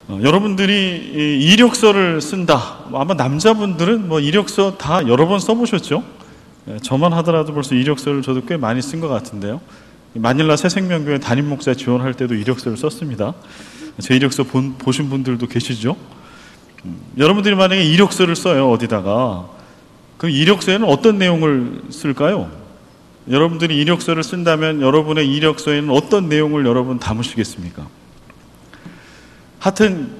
여러분들이 이 이력서를 쓴다. 아마 남자분들은 뭐 이력서 다 여러 번 써보셨죠? 저만 하더라도 벌써 이력서를 저도 꽤 많이 쓴 것 같은데요. 마닐라 새생명교회 담임 목사 지원할 때도 이력서를 썼습니다. 제 이력서 보신 분들도 계시죠? 여러분들이 만약에 이력서를 써요, 어디다가. 그 이력서에는 어떤 내용을 쓸까요? 여러분들이 이력서를 쓴다면 여러분의 이력서에는 어떤 내용을 여러분 담으시겠습니까? 하여튼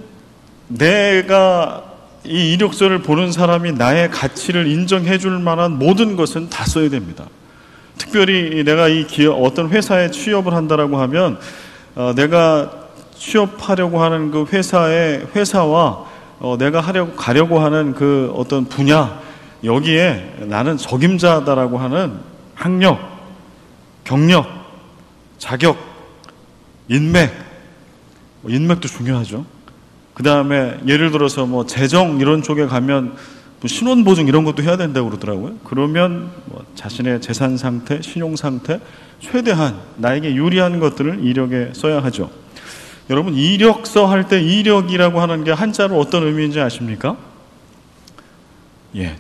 내가 이 이력서를 보는 사람이 나의 가치를 인정해 줄 만한 모든 것은 다 써야 됩니다. 특별히 내가 이 기업, 어떤 회사에 취업을 한다라고 하면 내가 취업하려고 하는 그 회사와 내가 가려고 하는 그 어떤 분야, 여기에 나는 적임자다라고 하는 학력, 경력, 자격, 인맥도 중요하죠. 그 다음에 예를 들어서 뭐 재정 이런 쪽에 가면 뭐 신원보증 이런 것도 해야 된다고 그러더라고요. 그러면 뭐 자신의 재산 상태, 신용 상태, 최대한 나에게 유리한 것들을 이력에 써야 하죠. 여러분, 이력서 할 때 이력이라고 하는 게 한자로 어떤 의미인지 아십니까?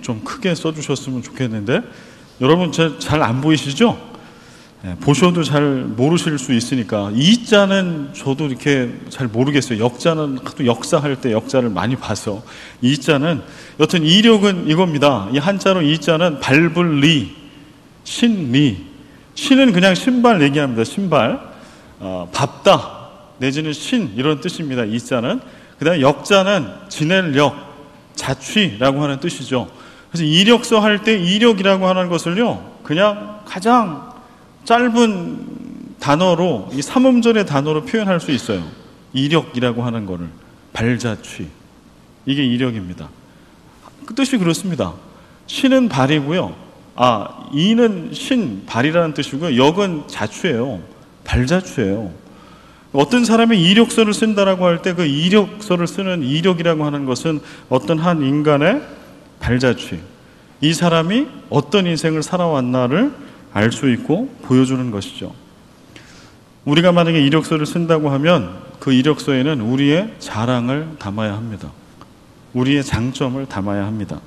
좀 크게 써주셨으면 좋겠는데, 여러분 잘 안 보이시죠? 보셔도 잘 모르실 수 있으니까. 이자는 저도 이렇게 잘 모르겠어요. 역자는 하도 역사할 때 역자를 많이 봐서. 이자는 여튼 이력은 이겁니다. 이 한자로 이자는 발불리, 신리. 신은 그냥 신발 얘기합니다. 신발. 밟다 내지는 신 이런 뜻입니다. 이자는. 그 다음에 역자는 지낼 역, 자취라고 하는 뜻이죠. 그래서 이력서 할 때 이력이라고 하는 것을요, 그냥 가장 짧은 단어로, 이 삼음절의 단어로 표현할 수 있어요. 이력이라고 하는 거를. 발자취. 이게 이력입니다. 그 뜻이 그렇습니다. 신은 발이고요. 이는 신, 발이라는 뜻이고요. 역은 자취예요. 발자취예요. 어떤 사람이 이력서를 쓴다라고 할 때 그 이력서를 쓰는 이력이라고 하는 것은 어떤 한 인간의 발자취. 이 사람이 어떤 인생을 살아왔나를 알 수 있고 보여주는 것이죠. 우리가 만약에 이력서를 쓴다고 하면 그 이력서에는 우리의 자랑을 담아야 합니다. 우리의 장점을 담아야 합니다.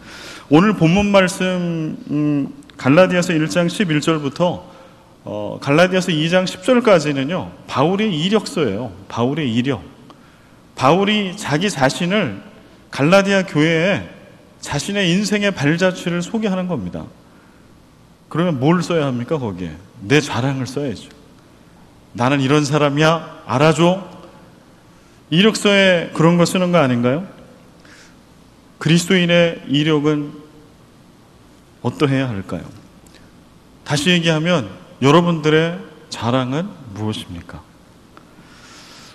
오늘 본문 말씀 갈라디아서 1장 11절부터 갈라디아서 2장 10절까지는요, 바울의 이력서예요. 바울의 이력. 바울이 자기 자신을 갈라디아 교회에 자신의 인생의 발자취를 소개하는 겁니다. 그러면 뭘 써야 합니까? 거기에 내 자랑을 써야죠. 나는 이런 사람이야, 알아줘. 이력서에 그런 거 쓰는 거 아닌가요? 그리스도인의 이력은 어떠해야 할까요? 다시 얘기하면 여러분들의 자랑은 무엇입니까?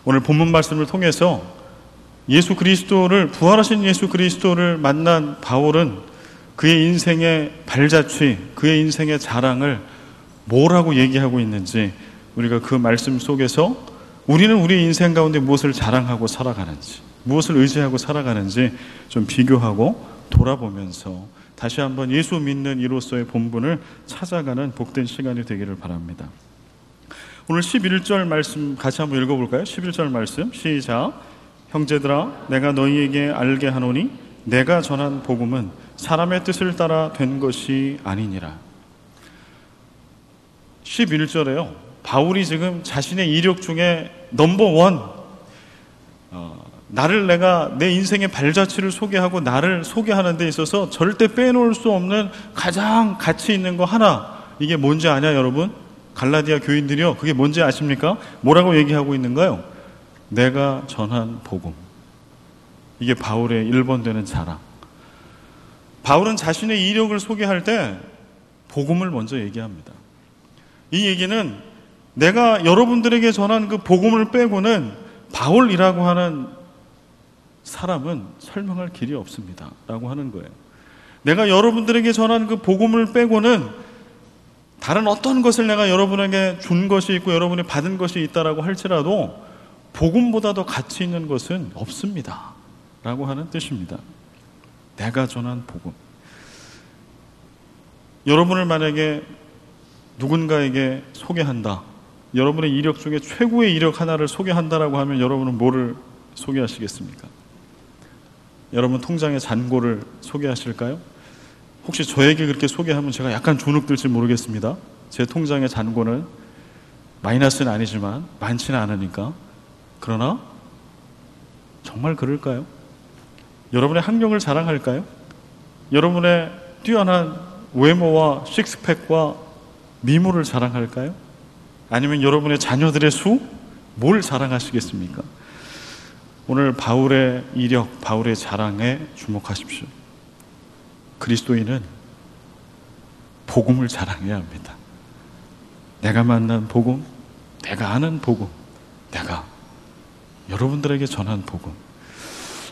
오늘 본문 말씀을 통해서 예수 그리스도를, 부활하신 예수 그리스도를 만난 바울은 그의 인생의 발자취, 그의 인생의 자랑을 뭐라고 얘기하고 있는지, 우리가 그 말씀 속에서 우리는 우리 인생 가운데 무엇을 자랑하고 살아가는지, 무엇을 의지하고 살아가는지 좀 비교하고 돌아보면서 다시 한번 예수 믿는 이로서의 본분을 찾아가는 복된 시간이 되기를 바랍니다. 오늘 11절 말씀 같이 한번 읽어볼까요? 11절 말씀 시작. 형제들아, 내가 너희에게 알게 하노니 내가 전한 복음은 사람의 뜻을 따라 된 것이 아니니라. 11절에요, 바울이 지금 자신의 이력 중에 넘버원, 나를, 내가 내 인생의 발자취를 소개하고 나를 소개하는 데 있어서 절대 빼놓을 수 없는 가장 가치 있는 거 하나, 이게 뭔지 아냐 여러분? 갈라디아 교인들이요, 그게 뭔지 아십니까? 뭐라고 얘기하고 있는가요? 내가 전한 복음. 이게 바울의 1번 되는 자랑. 바울은 자신의 이력을 소개할 때 복음을 먼저 얘기합니다. 이 얘기는 내가 여러분들에게 전한 그 복음을 빼고는 바울이라고 하는 사람은 설명할 길이 없습니다 라고 하는 거예요. 내가 여러분들에게 전한 그 복음을 빼고는 다른 어떤 것을 내가 여러분에게 준 것이 있고 여러분이 받은 것이 있다라고 할지라도 복음보다 더 가치 있는 것은 없습니다 라고 하는 뜻입니다. 내가 전한 복음. 여러분을 만약에 누군가에게 소개한다, 여러분의 이력 중에 최고의 이력 하나를 소개한다라고 하면 여러분은 뭐를 소개하시겠습니까? 여러분 통장의 잔고를 소개하실까요? 혹시 저에게 그렇게 소개하면 제가 약간 주눅들지 모르겠습니다. 제 통장의 잔고는 마이너스는 아니지만 많지는 않으니까. 그러나 정말 그럴까요? 여러분의 학력을 자랑할까요? 여러분의 뛰어난 외모와 식스팩과 미모를 자랑할까요? 아니면 여러분의 자녀들의 수? 뭘 자랑하시겠습니까? 오늘 바울의 이력, 바울의 자랑에 주목하십시오. 그리스도인은 복음을 자랑해야 합니다. 내가 만난 복음, 내가 아는 복음, 내가 여러분들에게 전한 복음.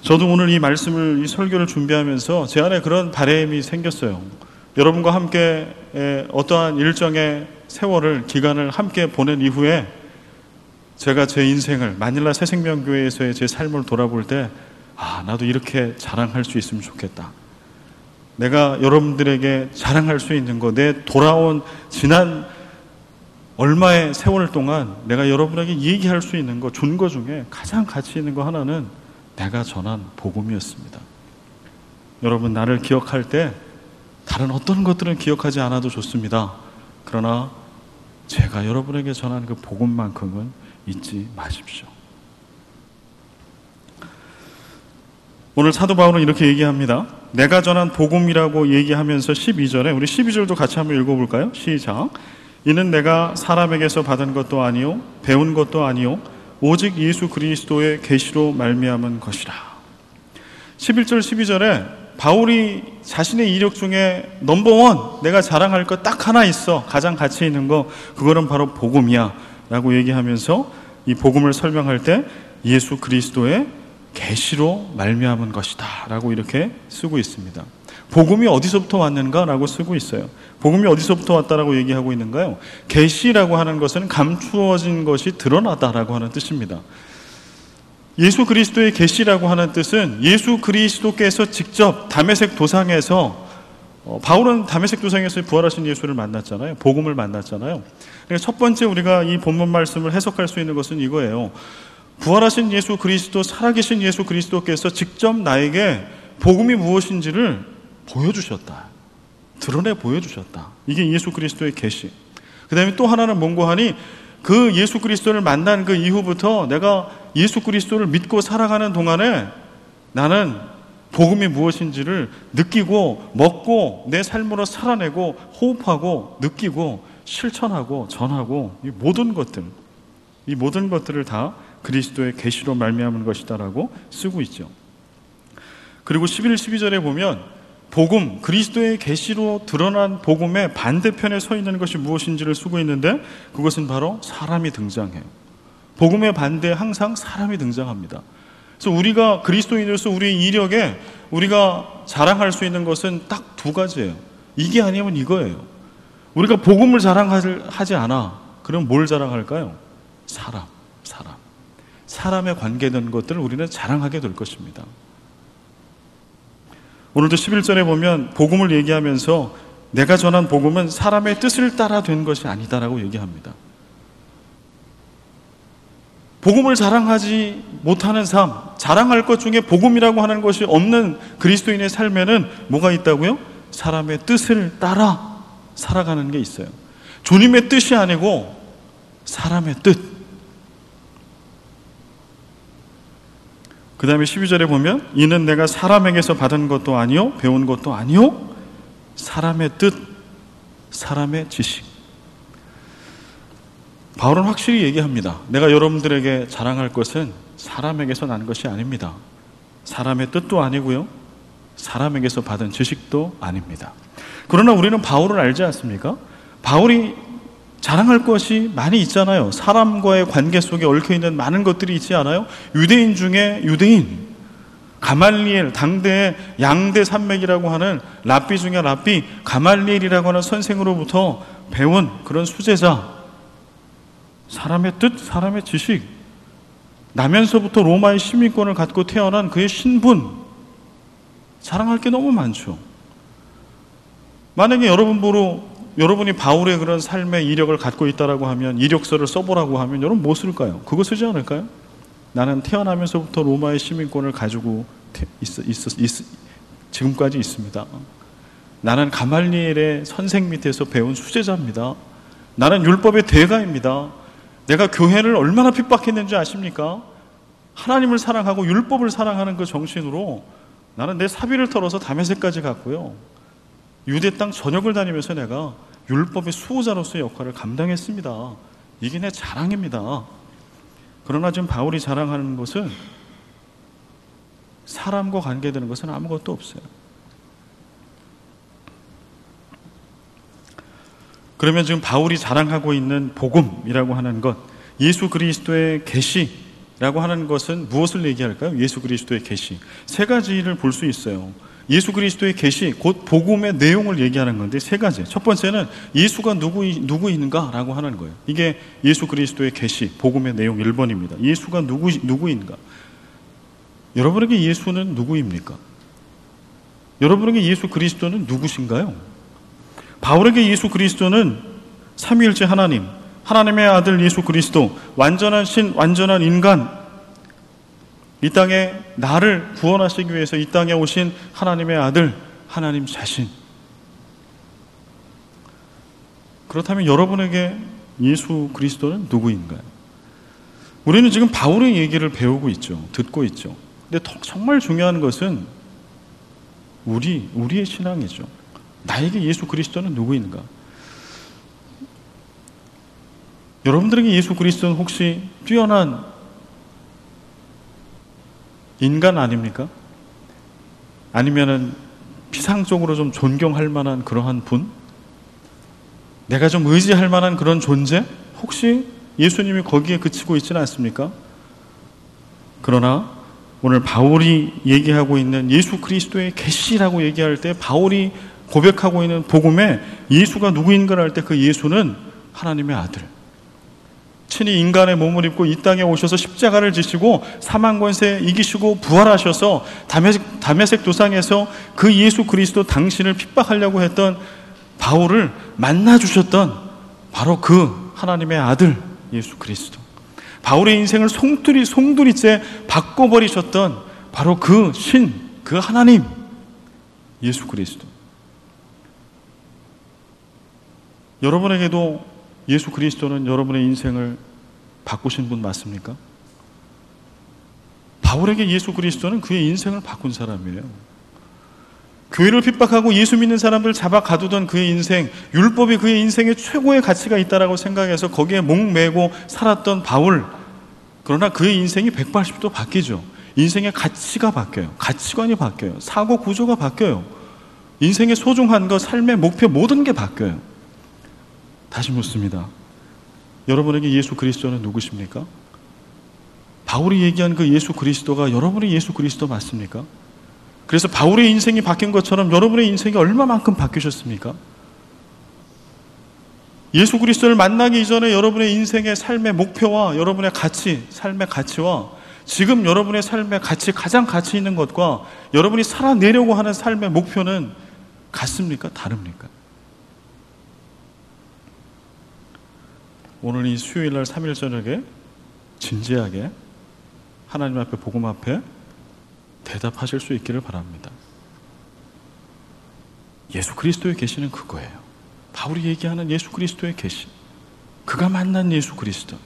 저도 오늘 이 말씀을, 이 설교를 준비하면서 제 안에 그런 바람이 생겼어요. 여러분과 함께 어떠한 일정의 세월을, 기간을 함께 보낸 이후에 제가 제 인생을, 마닐라 새생명교회에서의 제 삶을 돌아볼 때, 나도 이렇게 자랑할 수 있으면 좋겠다. 내가 여러분들에게 자랑할 수 있는 거, 내 돌아온 지난 얼마의 세월 동안 내가 여러분에게 얘기할 수 있는 거, 준 거 중에 가장 가치 있는 거 하나는 내가 전한 복음이었습니다. 여러분, 나를 기억할 때 다른 어떤 것들은 기억하지 않아도 좋습니다. 그러나 제가 여러분에게 전한 그 복음만큼은 잊지 마십시오. 오늘 사도 바울은 이렇게 얘기합니다. 내가 전한 복음이라고 얘기하면서 12절에, 우리 12절도 같이 한번 읽어볼까요? 시작. 이는 내가 사람에게서 받은 것도 아니요 배운 것도 아니요 오직 예수 그리스도의 계시로 말미암은 것이라. 11절 12절에 바울이 자신의 이력 중에 넘버원, 내가 자랑할 것 딱 하나 있어, 가장 가치 있는 거, 그거는 바로 복음이야 라고 얘기하면서 이 복음을 설명할 때 예수 그리스도의 계시로 말미암은 것이다 라고 이렇게 쓰고 있습니다. 복음이 어디서부터 왔는가 라고 쓰고 있어요. 복음이 어디서부터 왔다라고 얘기하고 있는가요? 계시라고 하는 것은 감추어진 것이 드러나다라고 하는 뜻입니다. 예수 그리스도의 계시라고 하는 뜻은 예수 그리스도께서 직접 다메섹 도상에서, 바울은 다메섹 도상에서 부활하신 예수를 만났잖아요. 복음을 만났잖아요. 그러니까 첫 번째 우리가 이 본문 말씀을 해석할 수 있는 것은 이거예요. 부활하신 예수 그리스도, 살아계신 예수 그리스도께서 직접 나에게 복음이 무엇인지를 보여주셨다. 드러내 보여주셨다. 이게 예수 그리스도의 계시. 그 다음에 또 하나는 뭔고 하니, 그 예수 그리스도를 만난 그 이후부터 내가 예수 그리스도를 믿고 살아가는 동안에 나는 복음이 무엇인지를 느끼고 먹고 내 삶으로 살아내고 호흡하고 느끼고 실천하고 전하고, 이 모든 것들을 다 그리스도의 계시로 말미암은 것이다라고 쓰고 있죠. 그리고 11, 12절에 보면 복음, 그리스도의 계시로 드러난 복음의 반대편에 서 있는 것이 무엇인지를 쓰고 있는데, 그것은 바로 사람이 등장해요. 복음의 반대에 항상 사람이 등장합니다. 그래서 우리가 그리스도인으로서 우리의 이력에 우리가 자랑할 수 있는 것은 딱 두 가지예요. 이게 아니면 이거예요. 우리가 복음을 자랑하지 않아. 그럼 뭘 자랑할까요? 사람에 관계된 것들을 우리는 자랑하게 될 것입니다. 오늘도 11절에 보면 복음을 얘기하면서 내가 전한 복음은 사람의 뜻을 따라 된 것이 아니다라고 얘기합니다. 복음을 자랑하지 못하는 삶, 자랑할 것 중에 복음이라고 하는 것이 없는 그리스도인의 삶에는 뭐가 있다고요? 사람의 뜻을 따라 살아가는 게 있어요. 주님의 뜻이 아니고 사람의 뜻. 그 다음에 12절에 보면 이는 내가 사람에게서 받은 것도 아니요 배운 것도 아니요 사람의 뜻, 사람의 지식. 바울은 확실히 얘기합니다. 내가 여러분들에게 자랑할 것은 사람에게서 난 것이 아닙니다. 사람의 뜻도 아니고요 사람에게서 받은 지식도 아닙니다. 그러나 우리는 바울을 알지 않습니까? 바울이 자랑할 것이 많이 있잖아요. 사람과의 관계 속에 얽혀있는 많은 것들이 있지 않아요? 유대인 중에 유대인, 가말리엘, 당대의 양대 산맥이라고 하는 랍비 중에 랍비, 가말리엘이라고 하는 선생으로부터 배운 그런 수제자, 사람의 뜻, 사람의 지식, 나면서부터 로마의 시민권을 갖고 태어난 그의 신분, 자랑할 게 너무 많죠. 만약에 여러분이 바울의 그런 삶의 이력을 갖고 있다라고 하면, 이력서를 써보라고 하면 여러분 뭐 쓸까요? 그거 쓰지 않을까요? 나는 태어나면서부터 로마의 시민권을 가지고 지금까지 있습니다. 나는 가말리엘의 선생 밑에서 배운 수제자입니다. 나는 율법의 대가입니다. 내가 교회를 얼마나 핍박했는지 아십니까? 하나님을 사랑하고 율법을 사랑하는 그 정신으로 나는 내 사비를 털어서 다메섹까지 갔고요. 유대 땅 전역을 다니면서 내가 율법의 수호자로서의 역할을 감당했습니다. 이게 내 자랑입니다. 그러나 지금 바울이 자랑하는 것은 사람과 관계되는 것은 아무것도 없어요. 그러면 지금 바울이 자랑하고 있는 복음이라고 하는 것, 예수 그리스도의 계시라고 하는 것은 무엇을 얘기할까요? 예수 그리스도의 계시. 세 가지를 볼 수 있어요. 예수 그리스도의 계시, 곧 복음의 내용을 얘기하는 건데 세 가지. 첫 번째는 예수가 누구인가라고 하는 거예요. 이게 예수 그리스도의 계시, 복음의 내용 1번입니다. 예수가 누구인가? 여러분에게 예수는 누구입니까? 여러분에게 예수 그리스도는 누구신가요? 바울에게 예수 그리스도는 삼위일체 하나님, 하나님의 아들 예수 그리스도, 완전한 신, 완전한 인간, 이 땅에 나를 구원하시기 위해서 이 땅에 오신 하나님의 아들, 하나님 자신. 그렇다면 여러분에게 예수 그리스도는 누구인가요? 우리는 지금 바울의 얘기를 배우고 있죠. 듣고 있죠. 근데 정말 중요한 것은 우리의 신앙이죠. 나에게 예수 그리스도는 누구인가? 여러분들에게 예수 그리스도는 혹시 뛰어난 인간 아닙니까? 아니면은 피상적으로 좀 존경할 만한 그러한 분? 내가 좀 의지할 만한 그런 존재? 혹시 예수님이 거기에 그치고 있지는 않습니까? 그러나 오늘 바울이 얘기하고 있는 예수 그리스도의 계시라고 얘기할 때 바울이 고백하고 있는 복음에 예수가 누구인가를 할 때 그 예수는 하나님의 아들, 친히 인간의 몸을 입고 이 땅에 오셔서 십자가를 지시고 사망 권세 이기시고 부활하셔서 다메섹 도상에서 그 예수 그리스도 당신을 핍박하려고 했던 바울을 만나주셨던 바로 그 하나님의 아들 예수 그리스도, 바울의 인생을 송두리째 바꿔버리셨던 바로 그 신, 그 하나님 예수 그리스도. 여러분에게도 예수 그리스도는 여러분의 인생을 바꾸신 분 맞습니까? 바울에게 예수 그리스도는 그의 인생을 바꾼 사람이에요. 교회를 핍박하고 예수 믿는 사람들 잡아 가두던 그의 인생, 율법이 그의 인생에 최고의 가치가 있다라고 생각해서 거기에 목매고 살았던 바울. 그러나 그의 인생이 180도 바뀌죠. 인생의 가치가 바뀌어요. 가치관이 바뀌어요. 사고 구조가 바뀌어요. 인생의 소중한 것, 삶의 목표, 모든 게 바뀌어요. 다시 묻습니다. 여러분에게 예수 그리스도는 누구십니까? 바울이 얘기한 그 예수 그리스도가 여러분의 예수 그리스도 맞습니까? 그래서 바울의 인생이 바뀐 것처럼 여러분의 인생이 얼마만큼 바뀌셨습니까? 예수 그리스도를 만나기 이전에 여러분의 인생의 삶의 목표와 여러분의 가치, 삶의 가치와 지금 여러분의 삶의 가치, 가장 가치 있는 것과 여러분이 살아내려고 하는 삶의 목표는 같습니까? 다릅니까? 오늘 이 수요일날 3일 저녁에 진지하게 하나님 앞에, 복음 앞에 대답하실 수 있기를 바랍니다. 예수 그리스도의 계시는 그거예요. 바울이 얘기하는 예수 그리스도의 계시, 그가 만난 예수 그리스도.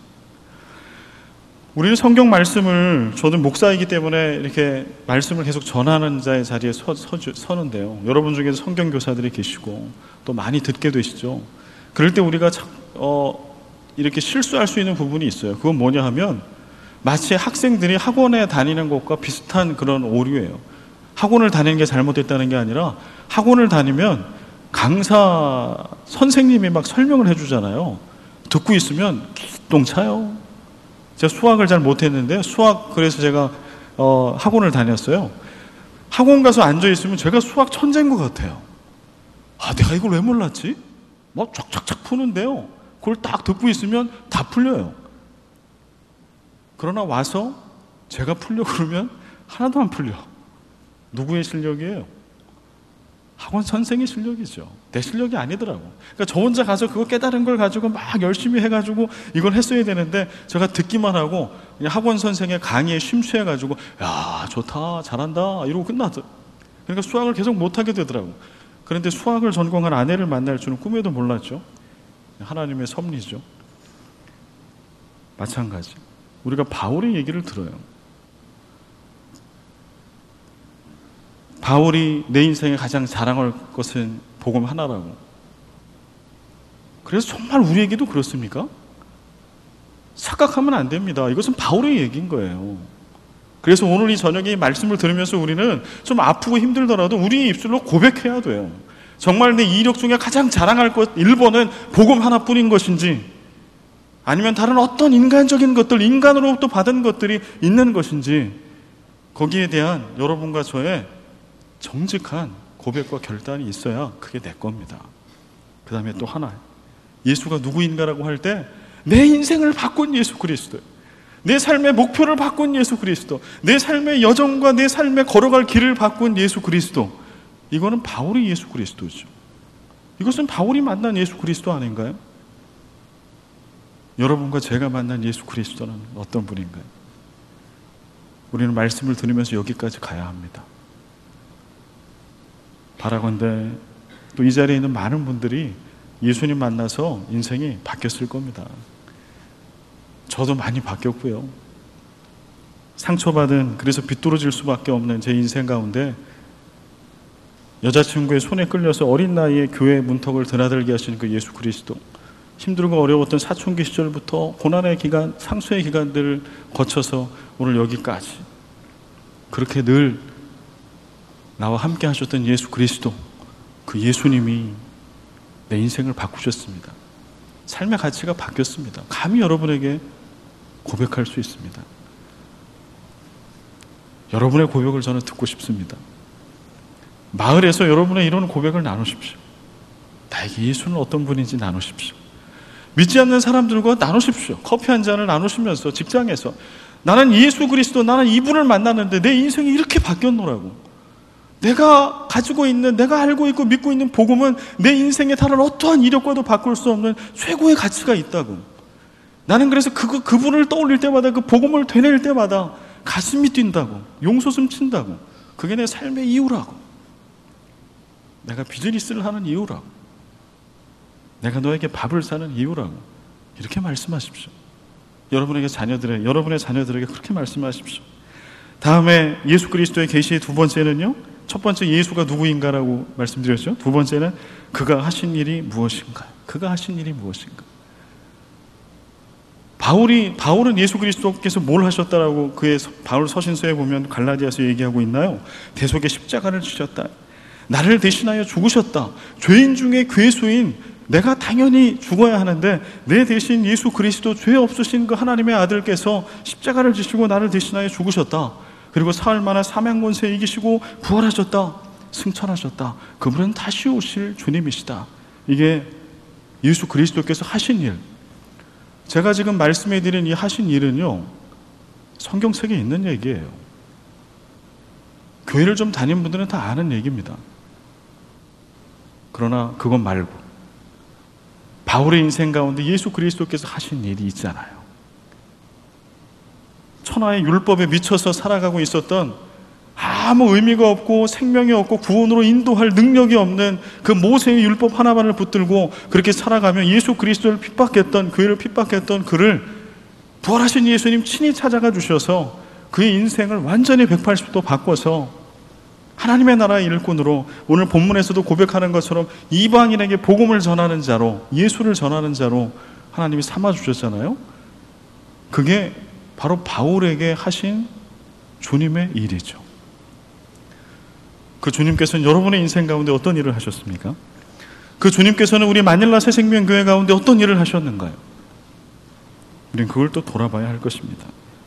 우리는 성경 말씀을, 저는 목사이기 때문에 이렇게 말씀을 계속 전하는 자의 자리에 서는데요, 여러분 중에서 성경 교사들이 계시고 또 많이 듣게 되시죠. 그럴 때 우리가 이렇게 실수할 수 있는 부분이 있어요. 그건 뭐냐 하면 마치 학생들이 학원에 다니는 것과 비슷한 그런 오류예요. 학원을 다니는 게 잘못됐다는 게 아니라 학원을 다니면 강사 선생님이 막 설명을 해주잖아요. 듣고 있으면 기똥 차요. 제가 수학을 잘 못했는데 그래서 제가 학원을 다녔어요. 학원 가서 앉아있으면 제가 수학 천재인 것 같아요. 내가 이걸 왜 몰랐지? 막 쫙쫙쫙 푸는데요, 그걸 딱 듣고 있으면 다 풀려요. 그러나 와서 제가 풀려고 그러면 하나도 안 풀려. 누구의 실력이에요? 학원 선생의 실력이죠. 내 실력이 아니더라고. 그러니까 저 혼자 가서 그거 깨달은 걸 가지고 막 열심히 해가지고 이걸 했어야 되는데 제가 듣기만 하고 그냥 학원 선생의 강의에 심취해가지고 야 좋다 잘한다 이러고 끝났죠. 그러니까 수학을 계속 못하게 되더라고. 그런데 수학을 전공한 아내를 만날 줄은 꿈에도 몰랐죠. 하나님의 섭리죠. 마찬가지. 우리가 바울의 얘기를 들어요. 바울이 내 인생에 가장 자랑할 것은 복음 하나라고. 그래서 정말 우리에게도 그렇습니까? 착각하면 안 됩니다. 이것은 바울의 얘기인 거예요. 그래서 오늘 이 저녁에 이 말씀을 들으면서 우리는 좀 아프고 힘들더라도 우리의 입술로 고백해야 돼요. 정말 내 이력 중에 가장 자랑할 것 1번은 복음 하나뿐인 것인지 아니면 다른 어떤 인간적인 것들, 인간으로부터 받은 것들이 있는 것인지 거기에 대한 여러분과 저의 정직한 고백과 결단이 있어야 그게 내 겁니다. 그 다음에 또 하나, 예수가 누구인가라고 할 때 내 인생을 바꾼 예수 그리스도, 내 삶의 목표를 바꾼 예수 그리스도, 내 삶의 여정과 내 삶의 걸어갈 길을 바꾼 예수 그리스도, 이거는 바울이 예수 그리스도죠. 이것은 바울이 만난 예수 그리스도 아닌가요? 여러분과 제가 만난 예수 그리스도는 어떤 분인가요? 우리는 말씀을 들으면서 여기까지 가야 합니다. 바라건대 또 이 자리에 있는 많은 분들이 예수님 만나서 인생이 바뀌었을 겁니다. 저도 많이 바뀌었고요. 상처받은, 그래서 비뚤어질 수밖에 없는 제 인생 가운데 여자친구의 손에 끌려서 어린 나이에 교회 문턱을 드나들게 하신 그 예수 그리스도, 힘들고 어려웠던 사춘기 시절부터 고난의 기간, 상수의 기간들을 거쳐서 오늘 여기까지 그렇게 늘 나와 함께 하셨던 예수 그리스도, 그 예수님이 내 인생을 바꾸셨습니다. 삶의 가치가 바뀌었습니다. 감히 여러분에게 고백할 수 있습니다. 여러분의 고백을 저는 듣고 싶습니다. 마을에서 여러분의 이런 고백을 나누십시오. 나에게 예수는 어떤 분인지 나누십시오. 믿지 않는 사람들과 나누십시오. 커피 한 잔을 나누시면서 직장에서 나는 예수 그리스도, 나는 이분을 만났는데 내 인생이 이렇게 바뀌었노라고. 내가 가지고 있는, 내가 알고 있고 믿고 있는 복음은 내 인생의 다른 어떠한 이력과도 바꿀 수 없는 최고의 가치가 있다고. 나는 그래서 그분을 떠올릴 때마다, 그 복음을 되뇌일 때마다 가슴이 뛴다고, 용솟음 친다고. 그게 내 삶의 이유라고. 내가 비즈니스를 하는 이유라고. 내가 너에게 밥을 사는 이유라고. 이렇게 말씀하십시오. 여러분의 자녀들에게 그렇게 말씀하십시오. 다음에 예수 그리스도의 계시의 두 번째는요, 첫 번째 예수가 누구인가라고 말씀드렸죠. 두 번째는 그가 하신 일이 무엇인가. 그가 하신 일이 무엇인가. 바울은 예수 그리스도께서 뭘 하셨다라고 그의 바울 서신서에 보면 갈라디아서 얘기하고 있나요? 대속의 십자가를 지셨다. 나를 대신하여 죽으셨다. 죄인 중에 괴수인 내가 당연히 죽어야 하는데 내 대신 예수 그리스도, 죄 없으신 그 하나님의 아들께서 십자가를 지시고 나를 대신하여 죽으셨다. 그리고 사흘 만에 사망권세 이기시고 부활하셨다. 승천하셨다. 그분은 다시 오실 주님이시다. 이게 예수 그리스도께서 하신 일. 제가 지금 말씀해 드린 이 하신 일은요, 성경책에 있는 얘기예요. 교회를 좀 다닌 분들은 다 아는 얘기입니다. 그러나 그것 말고 바울의 인생 가운데 예수 그리스도께서 하신 일이 있잖아요. 천하의 율법에 미쳐서 살아가고 있었던, 아무 의미가 없고 생명이 없고 구원으로 인도할 능력이 없는 그 모세의 율법 하나만을 붙들고 그렇게 살아가며 예수 그리스도를 핍박했던, 교회를 핍박했던 그를 부활하신 예수님 친히 찾아가 주셔서 그의 인생을 완전히 180도 바꿔서 하나님의 나라의 일꾼으로, 오늘 본문에서도 고백하는 것처럼 이방인에게 복음을 전하는 자로, 예수를 전하는 자로 하나님이 삼아주셨잖아요. 그게 바로 바울에게 하신 주님의 일이죠. 그 주님께서는 여러분의 인생 가운데 어떤 일을 하셨습니까? 그 주님께서는 우리 마닐라 새생명교회 가운데 어떤 일을 하셨는가요? 우리는 그걸 또 돌아봐야 할 것입니다.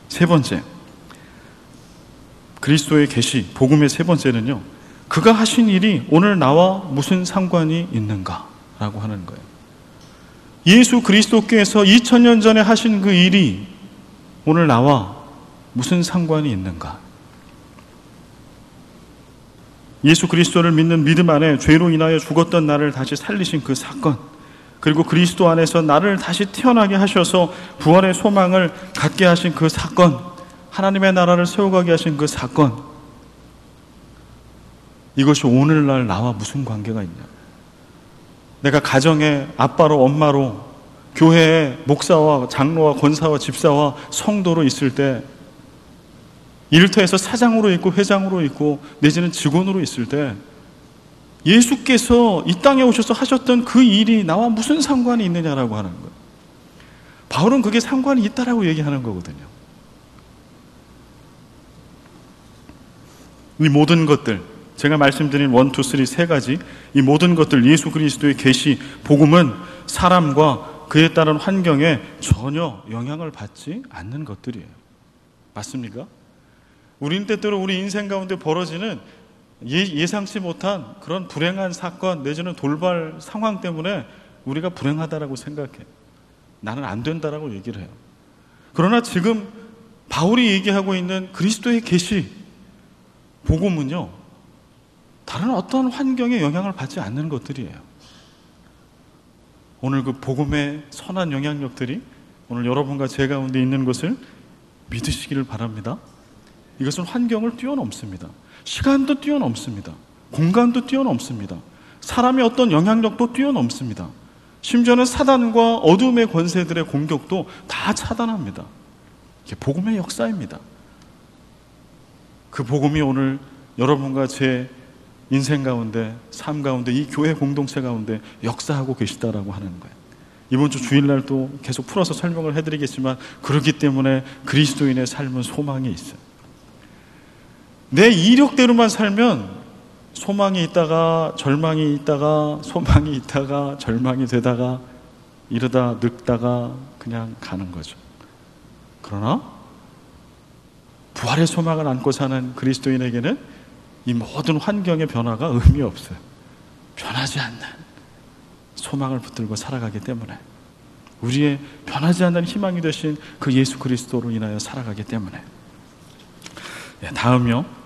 세 번째, 그리스도의 계시, 복음의 세 번째는요, 그가 하신 일이 오늘 나와 무슨 상관이 있는가라고 하는 거예요. 예수 그리스도께서 2000년 전에 하신 그 일이 오늘 나와 무슨 상관이 있는가? 예수 그리스도를 믿는 믿음 안에 죄로 인하여 죽었던 나를 다시 살리신 그 사건, 그리고 그리스도 안에서 나를 다시 태어나게 하셔서 부활의 소망을 갖게 하신 그 사건, 하나님의 나라를 세워가게 하신 그 사건, 이것이 오늘날 나와 무슨 관계가 있냐? 내가 가정의 아빠로 엄마로 교회의 목사와 장로와 권사와 집사와 성도로 있을 때, 일터에서 사장으로 있고 회장으로 있고 내지는 직원으로 있을 때 예수께서 이 땅에 오셔서 하셨던 그 일이 나와 무슨 상관이 있느냐라고 하는 거예요. 바울은 그게 상관이 있다라고 얘기하는 거거든요. 이 모든 것들, 제가 말씀드린 1, 2, 3 세 가지, 이 모든 것들, 예수 그리스도의 계시, 복음은 사람과 그에 따른 환경에 전혀 영향을 받지 않는 것들이에요. 맞습니까? 우리는 때때로 우리 인생 가운데 벌어지는 예상치 못한 그런 불행한 사건 내지는 돌발 상황 때문에 우리가 불행하다라고 생각해. 나는 안 된다라고 얘기를 해요. 그러나 지금 바울이 얘기하고 있는 그리스도의 계시, 복음은요, 다른 어떤 환경에 영향을 받지 않는 것들이에요. 오늘 그 복음의 선한 영향력들이 오늘 여러분과 제 가운데 있는 것을 믿으시기를 바랍니다. 이것은 환경을 뛰어넘습니다. 시간도 뛰어넘습니다. 공간도 뛰어넘습니다. 사람의 어떤 영향력도 뛰어넘습니다. 심지어는 사단과 어둠의 권세들의 공격도 다 차단합니다. 이게 복음의 역사입니다. 그 복음이 오늘 여러분과 제 인생 가운데, 삶 가운데, 이 교회 공동체 가운데 역사하고 계시다라고 하는 거예요. 이번 주 주일날 또 계속 풀어서 설명을 해드리겠지만, 그렇기 때문에 그리스도인의 삶은 소망이 있어요. 내 이력대로만 살면 소망이 있다가 절망이 있다가 소망이 있다가 절망이 되다가 이러다 늙다가 그냥 가는 거죠. 그러나 부활의 소망을 안고 사는 그리스도인에게는 이 모든 환경의 변화가 의미 없어요. 변하지 않는 소망을 붙들고 살아가기 때문에, 우리의 변하지 않는 희망이 되신 그 예수 그리스도로 인하여 살아가기 때문에. 다음이요.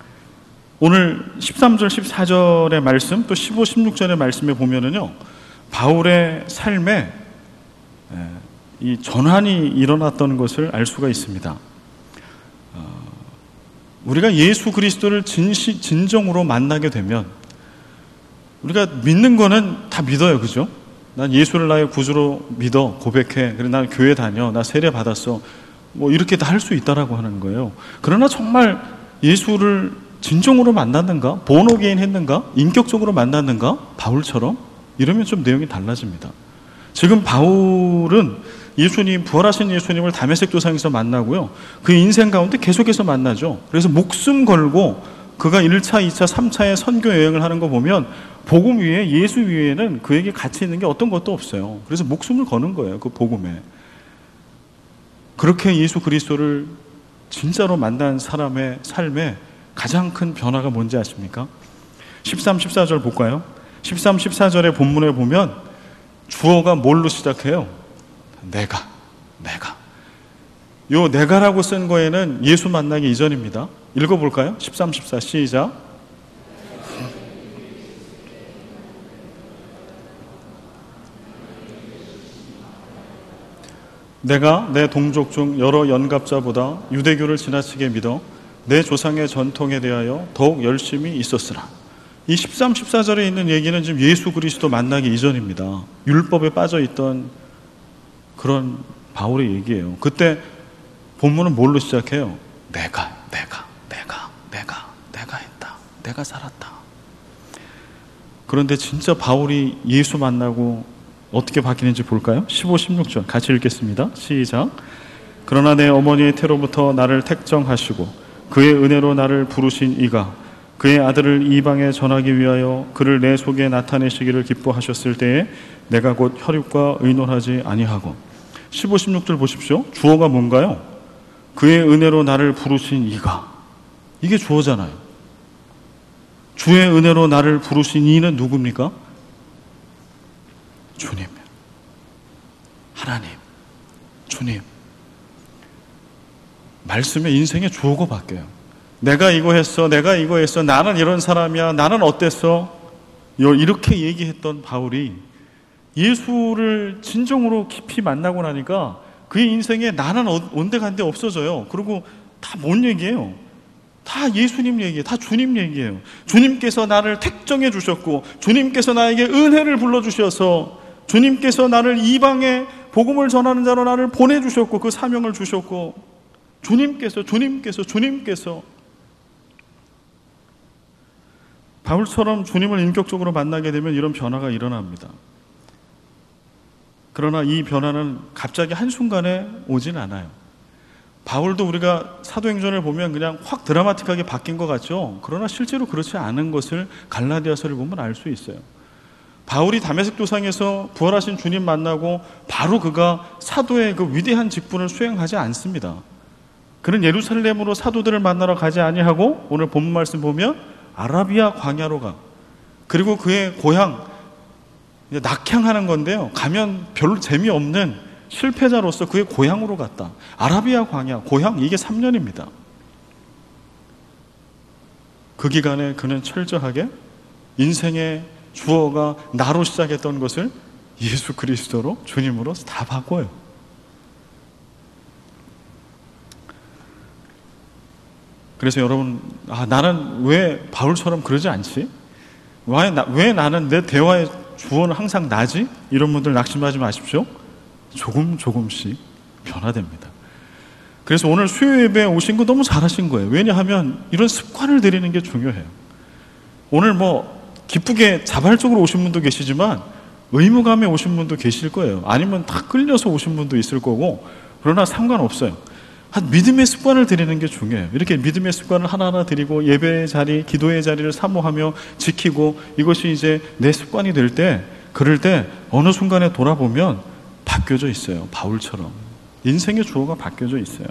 오늘 13절, 14절의 말씀, 또 15, 16절의 말씀에 보면은요, 바울의 삶에 이 전환이 일어났던 것을 알 수가 있습니다. 우리가 예수 그리스도를 진정으로 만나게 되면, 우리가 믿는 거는 다 믿어요. 그죠? 난 예수를 나의 구주로 믿어, 고백해. 그래, 난 교회 다녀, 나 세례 받았어. 뭐 이렇게 다 할 수 있다라고 하는 거예요. 그러나 정말 예수를 진정으로 만났는가? 본어게인 했는가? 인격적으로 만났는가? 바울처럼? 이러면 좀 내용이 달라집니다. 지금 바울은 예수님, 부활하신 예수님을 다메섹 도상에서 만나고요, 그 인생 가운데 계속해서 만나죠. 그래서 목숨 걸고 그가 1차, 2차, 3차의 선교 여행을 하는 거 보면 복음 위에, 예수 위에는 그에게 가치 있는 게 어떤 것도 없어요. 그래서 목숨을 거는 거예요, 그 복음에. 그렇게 예수 그리스도를 진짜로 만난 사람의 삶에 가장 큰 변화가 뭔지 아십니까? 13, 14절 볼까요? 13, 14절의 본문에 보면 주어가 뭘로 시작해요? 내가. 요 내가라고 쓴 거에는 예수 만나기 이전입니다. 읽어볼까요? 13, 14 시작. 내가 내 동족 중 여러 연갑자보다 유대교를 지나치게 믿어 내 조상의 전통에 대하여 더욱 열심히 있었으나. 이 13, 14절에 있는 얘기는 지금 예수 그리스도 만나기 이전입니다. 율법에 빠져있던 그런 바울의 얘기예요. 그때 본문은 뭘로 시작해요? 내가 했다. 내가 살았다. 그런데 진짜 바울이 예수 만나고 어떻게 바뀌는지 볼까요? 15, 16절 같이 읽겠습니다. 시작. 그러나 내 어머니의 태로부터 나를 택정하시고 그의 은혜로 나를 부르신 이가 그의 아들을 이방에 전하기 위하여 그를 내 속에 나타내시기를 기뻐하셨을 때에 내가 곧 혈육과 의논하지 아니하고. 15, 16절 보십시오. 주어가 뭔가요? 그의 은혜로 나를 부르신 이가. 이게 주어잖아요. 주의 은혜로 나를 부르신 이는 누굽니까? 주님, 하나님, 주님. 말씀의 인생의 주어가 바뀌어요. 내가 이거 했어, 내가 이거 했어, 나는 이런 사람이야, 나는 어땠어, 이렇게 얘기했던 바울이 예수를 진정으로 깊이 만나고 나니까 그의 인생에 나는 온데간데 없어져요. 그리고 다 뭔 얘기예요? 다 예수님 얘기예요. 다 주님 얘기예요. 주님께서 나를 택정해 주셨고, 주님께서 나에게 은혜를 불러주셔서, 주님께서 나를 이방에 복음을 전하는 자로 나를 보내주셨고, 그 사명을 주셨고, 주님께서 바울처럼 주님을 인격적으로 만나게 되면 이런 변화가 일어납니다. 그러나 이 변화는 갑자기 한순간에 오진 않아요. 바울도 우리가 사도행전을 보면 그냥 확 드라마틱하게 바뀐 것 같죠? 그러나 실제로 그렇지 않은 것을 갈라디아서를 보면 알 수 있어요. 바울이 다메섹 도상에서 부활하신 주님 만나고 바로 그가 사도의 그 위대한 직분을 수행하지 않습니다. 그는 예루살렘으로 사도들을 만나러 가지 아니하고 오늘 본문 말씀 보면 아라비아 광야로 가. 그리고 그의 고향 낙향하는 건데요, 가면 별로 재미없는 실패자로서 그의 고향으로 갔다. 아라비아 광야, 고향, 이게 3년입니다. 그 기간에 그는 철저하게 인생의 주어가 나로 시작했던 것을 예수 그리스도로, 주님으로 다 바꿔요. 그래서 여러분, 나는 왜 바울처럼 그러지 않지? 왜 나는 내 대화의 주어는 항상 나지? 이런 분들 낙심하지 마십시오. 조금씩 변화됩니다. 그래서 오늘 수요 예배에 오신 거 너무 잘하신 거예요. 왜냐하면 이런 습관을 들이는 게 중요해요. 오늘 기쁘게 자발적으로 오신 분도 계시지만 의무감에 오신 분도 계실 거예요. 아니면 다 끌려서 오신 분도 있을 거고, 그러나 상관없어요. 한 믿음의 습관을 들이는 게 중요해요. 이렇게 믿음의 습관을 하나하나 드리고 예배의 자리, 기도의 자리를 사모하며 지키고, 이것이 이제 내 습관이 될 때, 그럴 때 어느 순간에 돌아보면 바뀌어져 있어요. 바울처럼 인생의 주어가 바뀌어져 있어요.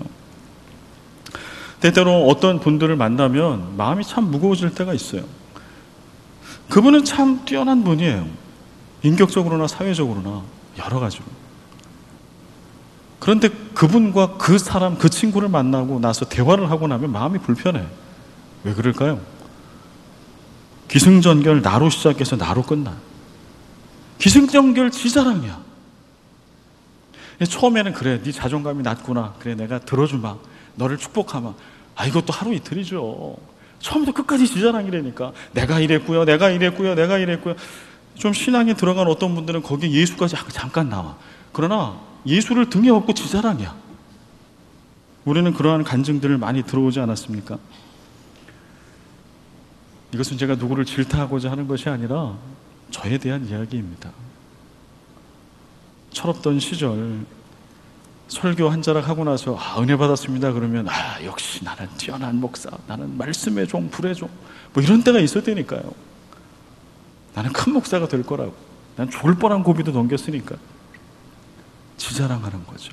때때로 어떤 분들을 만나면 마음이 참 무거워질 때가 있어요. 그분은 참 뛰어난 분이에요. 인격적으로나 사회적으로나 여러 가지로. 그런데 그분과 그 사람, 그 친구를 만나고 나서 대화를 하고 나면 마음이 불편해. 왜 그럴까요? 기승전결 나로 시작해서 나로 끝나. 기승전결 지자랑이야. 처음에는 그래, 네 자존감이 낮구나, 그래 내가 들어주마, 너를 축복하마. 이것도 하루 이틀이죠. 처음부터 끝까지 지자랑이라니까. 내가 이랬고요, 내가 이랬고요, 내가 이랬고요. 좀 신앙에 들어간 어떤 분들은 거기에 예수까지 잠깐 나와. 그러나 예수를 등에 업고 지자랑이야. 우리는 그러한 간증들을 많이 들어오지 않았습니까? 이것은 제가 누구를 질타하고자 하는 것이 아니라 저에 대한 이야기입니다. 철없던 시절 설교 한 자락 하고 나서 은혜 받았습니다 그러면 역시 나는 뛰어난 목사, 나는 말씀의 종, 불의 종, 이런 때가 있었다니까요. 나는 큰 목사가 될 거라고, 난 죽을 뻔한 고비도 넘겼으니까. 지자랑하는 거죠.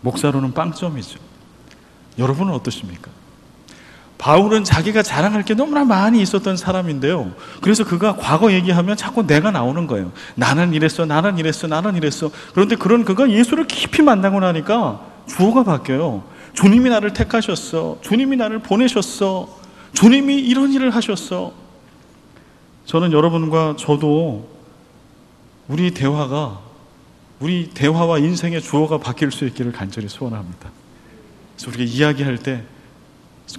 목사로는 빵점이죠. 여러분은 어떠십니까? 바울은 자기가 자랑할 게 너무나 많이 있었던 사람인데요, 그래서 그가 과거 얘기하면 자꾸 내가 나오는 거예요. 나는 이랬어, 나는 이랬어, 나는 이랬어. 그런데 그런 그가 예수를 깊이 만나고 나니까 주어가 바뀌어요. 주님이 나를 택하셨어, 주님이 나를 보내셨어, 주님이 이런 일을 하셨어. 저는 여러분과 저도 우리 대화와 인생의 주어가 바뀔 수 있기를 간절히 소원합니다. 그래서 우리가 이야기할 때,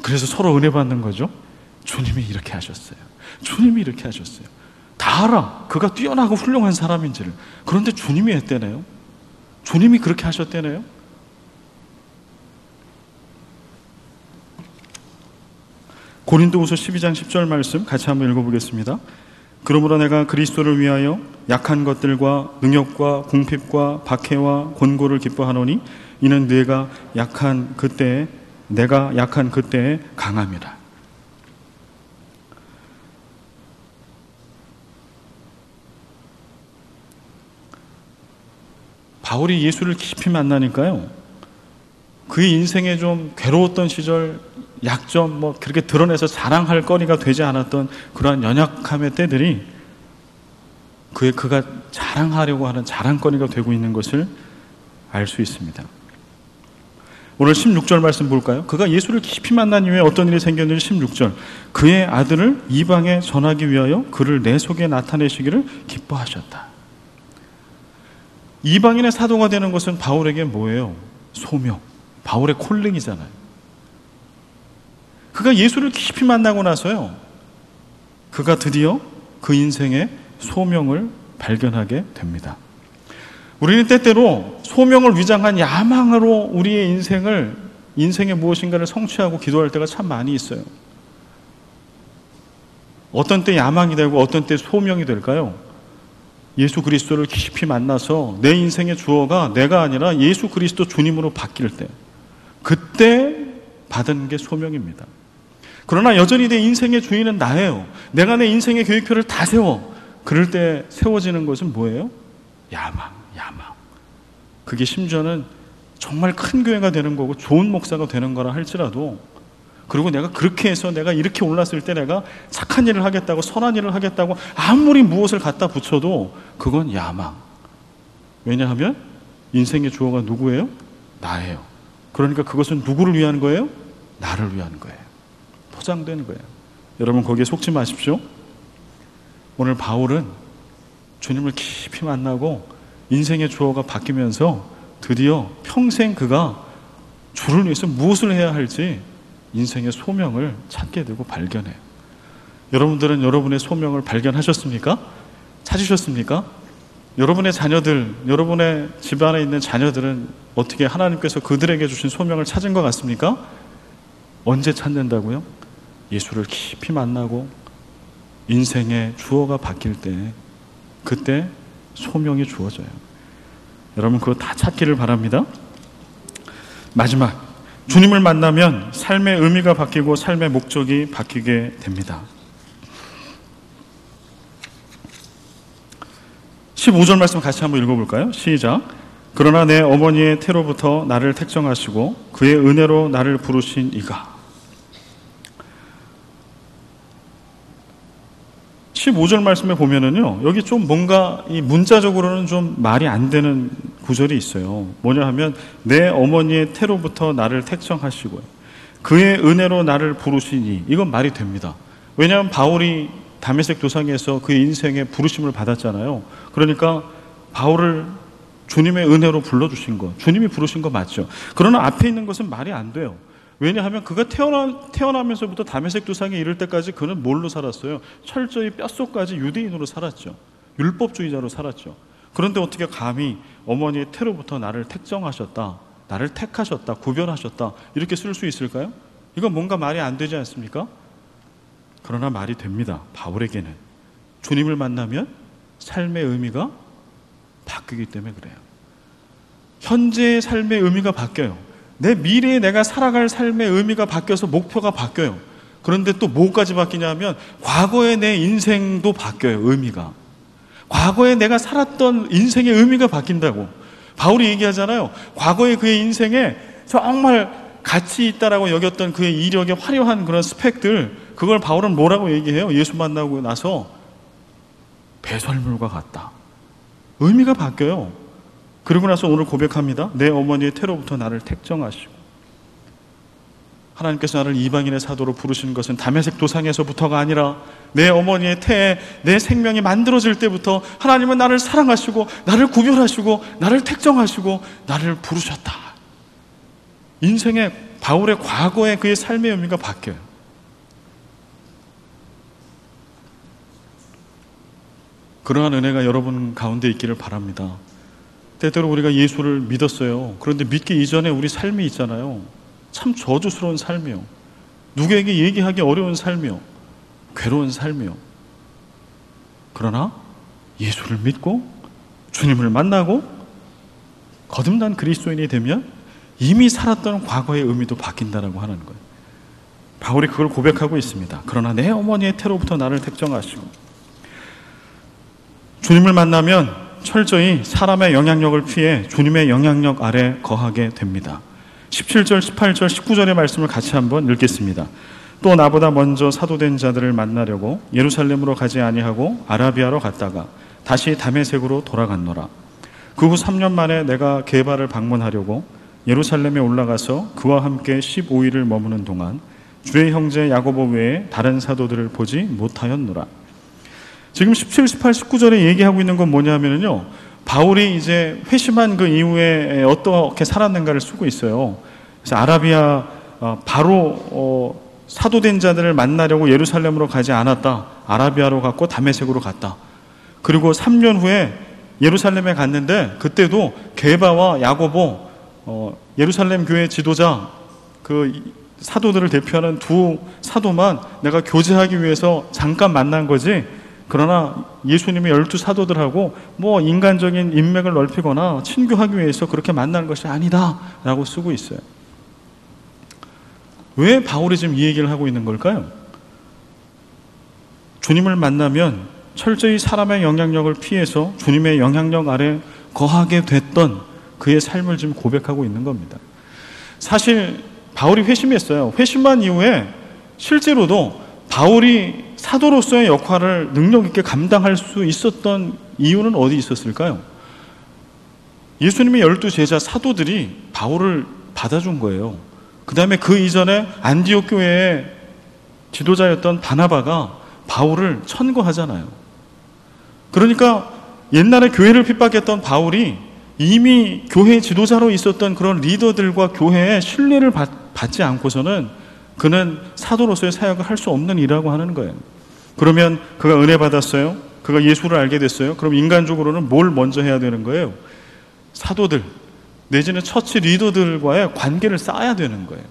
그래서 서로 은혜 받는 거죠. 주님이 이렇게 하셨어요, 주님이 이렇게 하셨어요. 다 알아, 그가 뛰어나고 훌륭한 사람인지를. 그런데 주님이 했대네요. 주님이 그렇게 하셨대네요. 고린도후서 12장 10절 말씀 같이 한번 읽어보겠습니다. 그러므로 내가 그리스도를 위하여 약한 것들과 능욕과 궁핍과 박해와 곤고를 기뻐하노니 이는 내가 약한 그때에 강함이라. 바울이 예수를 깊이 만나니까요, 그의 인생에 좀 괴로웠던 시절, 약점, 그렇게 드러내서 자랑할 거리가 되지 않았던 그러한 연약함의 때들이 그가 자랑하려고 하는 자랑거리가 되고 있는 것을 알 수 있습니다. 오늘 16절 말씀 볼까요? 그가 예수를 깊이 만난 이후에 어떤 일이 생겼는지 16절. 그의 아들을 이방에 전하기 위하여 그를 내 속에 나타내시기를 기뻐하셨다. 이방인의 사도가 되는 것은 바울에게 뭐예요? 소명. 바울의 콜링이잖아요. 그가 예수를 깊이 만나고 나서요, 그가 드디어 그 인생의 소명을 발견하게 됩니다. 우리는 때때로 소명을 위장한 야망으로 우리의 인생의 무엇인가를 성취하고 기도할 때가 참 많이 있어요. 어떤 때 야망이 되고 어떤 때 소명이 될까요? 예수 그리스도를 깊이 만나서 내 인생의 주어가 내가 아니라 예수 그리스도 주님으로 바뀔 때, 그때 받은 게 소명입니다. 그러나 여전히 내 인생의 주인은 나예요. 내가 내 인생의 계획표를 다 세워. 그럴 때 세워지는 것은 뭐예요? 야망. 그게 심지어는 정말 큰 교회가 되는 거고 좋은 목사가 되는 거라 할지라도, 그리고 내가 그렇게 해서 내가 이렇게 올랐을 때 내가 착한 일을 하겠다고, 선한 일을 하겠다고 아무리 무엇을 갖다 붙여도 그건 야망. 왜냐하면 인생의 주어가 누구예요? 나예요. 그러니까 그것은 누구를 위한 거예요? 나를 위한 거예요. 포장된 거예요. 여러분 거기에 속지 마십시오. 오늘 바울은 주님을 깊이 만나고 인생의 주어가 바뀌면서 드디어 평생 그가 주를 위해서 무엇을 해야 할지 인생의 소명을 찾게 되고 발견해요. 여러분들은 여러분의 소명을 발견하셨습니까? 찾으셨습니까? 여러분의 자녀들, 여러분의 집안에 있는 자녀들은 어떻게 하나님께서 그들에게 주신 소명을 찾은 것 같습니까? 언제 찾는다고요? 예수를 깊이 만나고 인생의 주어가 바뀔 때, 그때 소명이 주어져요. 여러분 그거 다 찾기를 바랍니다. 마지막, 주님을 만나면 삶의 의미가 바뀌고 삶의 목적이 바뀌게 됩니다. 15절 말씀 같이 한번 읽어볼까요? 시작. 그러나 내 어머니의 태로부터 나를 택정하시고 그의 은혜로 나를 부르신 이가. 15절 말씀에 보면은요, 여기 좀 뭔가 이 문자적으로는 좀 말이 안 되는 구절이 있어요. 뭐냐 하면 내 어머니의 태로부터 나를 택정하시고요, 그의 은혜로 나를 부르시니. 이건 말이 됩니다. 왜냐하면 바울이 다메섹 도상에서 그의 인생의 부르심을 받았잖아요. 그러니까 바울을 주님의 은혜로 불러주신 거, 주님이 부르신 거 맞죠. 그러나 앞에 있는 것은 말이 안 돼요. 왜냐하면 그가 태어나면서부터 다메섹 도상에 이를 때까지 그는 뭘로 살았어요? 철저히 뼛속까지 유대인으로 살았죠. 율법주의자로 살았죠. 그런데 어떻게 감히 어머니의 태로부터 나를 택정하셨다, 나를 택하셨다, 구별하셨다, 이렇게 쓸 수 있을까요? 이건 뭔가 말이 안 되지 않습니까? 그러나 말이 됩니다. 바울에게는 주님을 만나면 삶의 의미가 바뀌기 때문에 그래요. 현재의 삶의 의미가 바뀌어요. 내 미래에 내가 살아갈 삶의 의미가 바뀌어서 목표가 바뀌어요. 그런데 또 뭐까지 바뀌냐면 과거의 내 인생도 바뀌어요. 의미가. 과거에 내가 살았던 인생의 의미가 바뀐다고. 바울이 얘기하잖아요. 과거의 그의 인생에 정말 가치 있다라고 여겼던 그의 이력의 화려한 그런 스펙들, 그걸 바울은 뭐라고 얘기해요? 예수 만나고 나서 배설물과 같다. 의미가 바뀌어요. 그리고 나서 오늘 고백합니다. 내 어머니의 태로부터 나를 택정하시고. 하나님께서 나를 이방인의 사도로 부르신 것은 다메섹 도상에서부터가 아니라 내 어머니의 태에 내 생명이 만들어질 때부터 하나님은 나를 사랑하시고 나를 구별하시고 나를 택정하시고 나를 부르셨다. 인생의 바울의 과거의 그의 삶의 의미가 바뀌어요. 그러한 은혜가 여러분 가운데 있기를 바랍니다. 때때로 우리가 예수를 믿었어요. 그런데 믿기 이전에 우리 삶이 있잖아요. 참 저주스러운 삶이요, 누구에게 얘기하기 어려운 삶이요, 괴로운 삶이요. 그러나 예수를 믿고 주님을 만나고 거듭난 그리스도인이 되면 이미 살았던 과거의 의미도 바뀐다라고 하는 거예요. 바울이 그걸 고백하고 있습니다. 그러나 내 어머니의 태로부터 나를 택정하시고. 주님을 만나면 철저히 사람의 영향력을 피해 주님의 영향력 아래 거하게 됩니다. 17절, 18절, 19절의 말씀을 같이 한번 읽겠습니다. 또 나보다 먼저 사도된 자들을 만나려고 예루살렘으로 가지 아니하고 아라비아로 갔다가 다시 다메섹으로 돌아갔노라. 그 후 3년 만에 내가 게바를 방문하려고 예루살렘에 올라가서 그와 함께 15일을 머무는 동안 주의 형제 야고보 외에 다른 사도들을 보지 못하였노라. 지금 17, 18, 19절에 얘기하고 있는 건 뭐냐면요, 바울이 이제 회심한 그 이후에 어떻게 살았는가를 쓰고 있어요. 그래서 아라비아 바로 사도된 자들을 만나려고 예루살렘으로 가지 않았다. 아라비아로 갔고 다메섹으로 갔다. 그리고 3년 후에 예루살렘에 갔는데 그때도 게바와 야고보 예루살렘 교회 지도자 그 사도들을 대표하는 두 사도만 내가 교제하기 위해서 잠깐 만난 거지, 그러나 예수님의 12사도들하고 뭐 인간적인 인맥을 넓히거나 친교하기 위해서 그렇게 만나는 것이 아니다 라고 쓰고 있어요. 왜 바울이 지금 이 얘기를 하고 있는 걸까요? 주님을 만나면 철저히 사람의 영향력을 피해서 주님의 영향력 아래 거하게 됐던 그의 삶을 지금 고백하고 있는 겁니다. 사실 바울이 회심했어요. 회심한 이후에 실제로도 바울이 사도로서의 역할을 능력 있게 감당할 수 있었던 이유는 어디 있었을까요? 예수님의 12제자 사도들이 바울을 받아준 거예요. 그 다음에 그 이전에 안디옥 교회의 지도자였던 바나바가 바울을 천거하잖아요. 그러니까 옛날에 교회를 핍박했던 바울이 이미 교회 지도자로 있었던 그런 리더들과 교회의 신뢰를 받지 않고서는 그는 사도로서의 사역을 할 수 없는 일이라고 하는 거예요. 그러면 그가 은혜 받았어요. 그가 예수를 알게 됐어요. 그럼 인간적으로는 뭘 먼저 해야 되는 거예요? 사도들 내지는 처치 리더들과의 관계를 쌓아야 되는 거예요.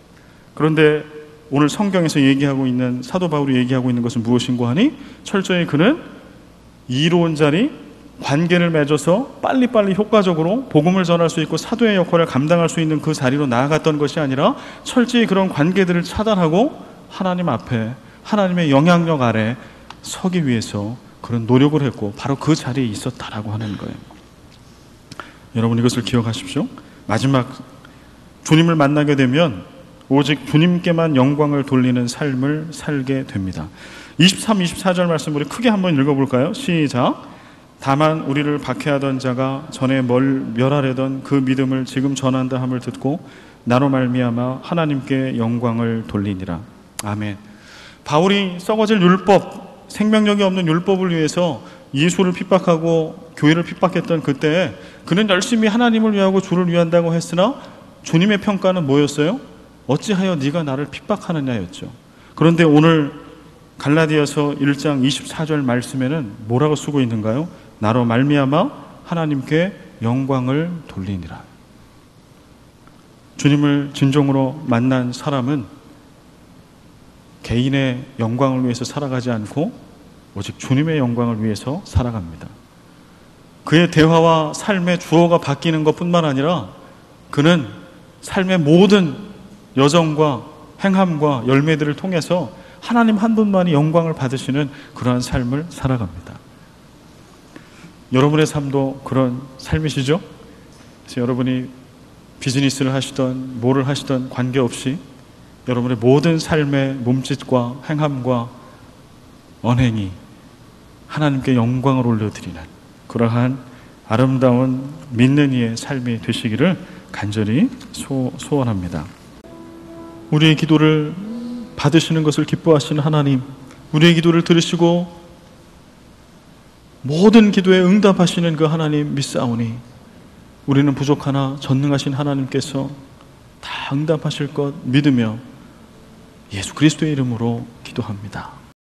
그런데 오늘 성경에서 얘기하고 있는 사도 바울이 얘기하고 있는 것은 무엇인고 하니, 철저히 그는 이로운 자리, 관계를 맺어서 빨리빨리 효과적으로 복음을 전할 수 있고 사도의 역할을 감당할 수 있는 그 자리로 나아갔던 것이 아니라 철저히 그런 관계들을 차단하고 하나님 앞에 하나님의 영향력 아래 서기 위해서 그런 노력을 했고 바로 그 자리에 있었다라고 하는 거예요. 여러분 이것을 기억하십시오. 마지막 주님을 만나게 되면 오직 주님께만 영광을 돌리는 삶을 살게 됩니다. 23, 24절 말씀 우리 크게 한번 읽어볼까요? 시작. 다만 우리를 박해하던 자가 전에 멸하려던 그 믿음을 지금 전한다 함을 듣고 나로 말미암아 하나님께 영광을 돌리니라. 아멘. 바울이 썩어질 율법, 생명력이 없는 율법을 위해서 예수를 핍박하고 교회를 핍박했던 그때 그는 열심히 하나님을 위하고 주를 위한다고 했으나 주님의 평가는 뭐였어요? 어찌하여 네가 나를 핍박하느냐였죠. 그런데 오늘 갈라디아서 1장 24절 말씀에는 뭐라고 쓰고 있는가요? 나로 말미암아 하나님께 영광을 돌리니라. 주님을 진정으로 만난 사람은 개인의 영광을 위해서 살아가지 않고 오직 주님의 영광을 위해서 살아갑니다. 그의 대화와 삶의 주어가 바뀌는 것뿐만 아니라 그는 삶의 모든 여정과 행함과 열매들을 통해서 하나님 한 분만이 영광을 받으시는 그러한 삶을 살아갑니다. 여러분의 삶도 그런 삶이시죠? 그래서 여러분이 비즈니스를 하시던 뭐를 하시던 관계없이 여러분의 모든 삶의 몸짓과 행함과 언행이 하나님께 영광을 올려드리는 그러한 아름다운 믿는 이의 삶이 되시기를 간절히 소원합니다. 우리의 기도를 받으시는 것을 기뻐하시는 하나님, 우리의 기도를 들으시고 모든 기도에 응답하시는 그 하나님 믿사오니 우리는 부족하나 전능하신 하나님께서 다 응답하실 것 믿으며 예수 그리스도의 이름으로 기도합니다.